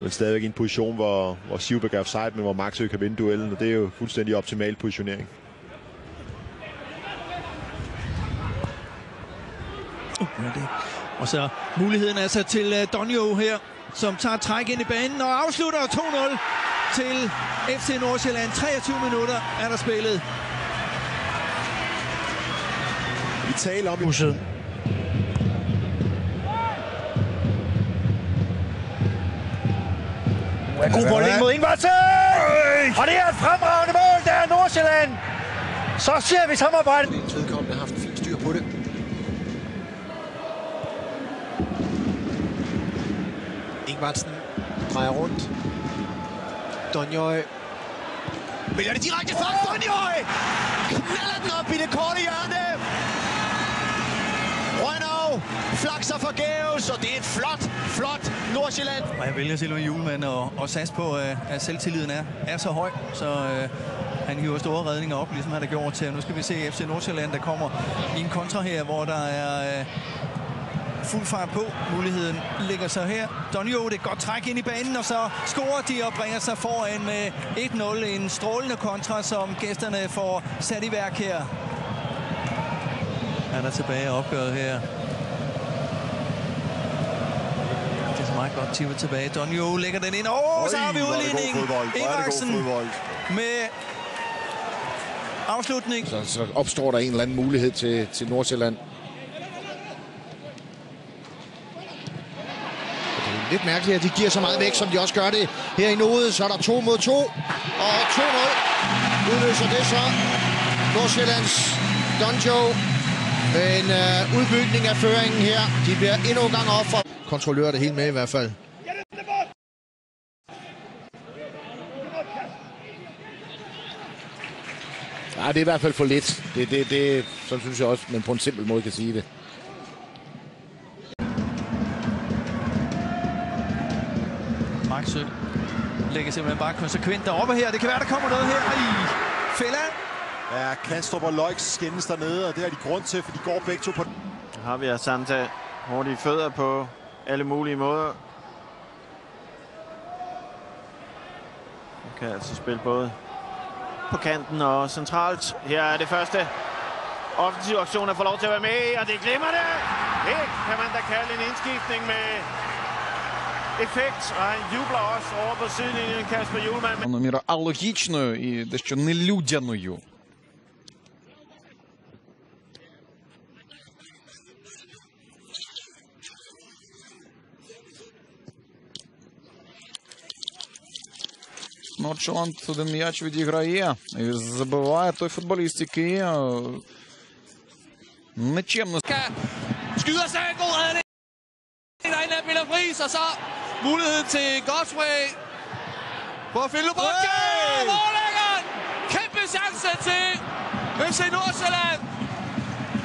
Men stadigvæk i en position, hvor Sivbæk er offside, men hvor Maxø kan vinde duellen, og det er jo fuldstændig optimal positionering. Og så muligheden altså til Donjo her, som tager træk ind i banen og afslutter 2-0 til FC Nordsjælland. 23 minutter er der spillet. Vi taler om Huset. God bold ind mod Ingvartsen! Og det er et fremragende mål, der er Nordsjælland! Så ser vi samarbejdet. Vedkommende har haft fint styr på det. Ingvartsen drejer rundt. Donjøj. Vælger det direkte fra Donjøj! Knalder den op i det korte hjørne! Rønnow flakser forgæves, og det er et flot Nordsjælland. Og jeg vælger Silvan Hjulmand og satse på, at selvtilliden er så høj, så han hiver store redninger op, ligesom han har gjort til. Nu skal vi se FC Nordsjælland, der kommer i en kontra her, hvor der er fuld fart på. Muligheden ligger så her. Donjo, det er et godt træk ind i banen, og så scorer de og bringer sig foran med 1-0. En strålende kontra, som gæsterne får sat i værk her. Han er tilbage og opgøret her. Det er så meget godt tippet tilbage. Donjo lægger den ind. Så har vi udligning. Ingvartsen med afslutning. Så opstår der en eller anden mulighed til Nordsjælland. Lidt mærkeligt, at de giver så meget væk, som de også gør det her i Node. Så er der 2 mod 2, og 2-0 udløser det så Nordsjællands Donjo. En udbygning af føringen her. De bliver endnu en gang op for kontrollører det hele med i hvert fald. Ja, det er i hvert fald for lidt. Det så synes jeg også, men på en simpel måde kan sige det. Maxø lægger simpelthen bare konsekvent deroppe her. Det kan være, der kommer noget her i fælden. Ja, Kastrup og Løjks skændes dernede, og det har de grund til, for de går begge to på den. Så har vi Asante hurtige fødder på alle mulige måder. Han kan altså spille både på kanten og centralt. Her er det første offensive aktion, der får lov til at være med, og det glemmer det. Det kan man da kalde en indskiftning med effekt, og han jubler også over på sidelinjen, Kasper Hjulmand. Номер алогічною і дещо нелюдяною. Нордшеланд один м'яч відіграє і забиває той футболіст, який нечемно. Skyder sig, god redning. Derinde er Peter Friis, og så muligheden til Godfrey for at finde bolden. Mållæggeren! Kæmpe chance til FC Nordsjælland.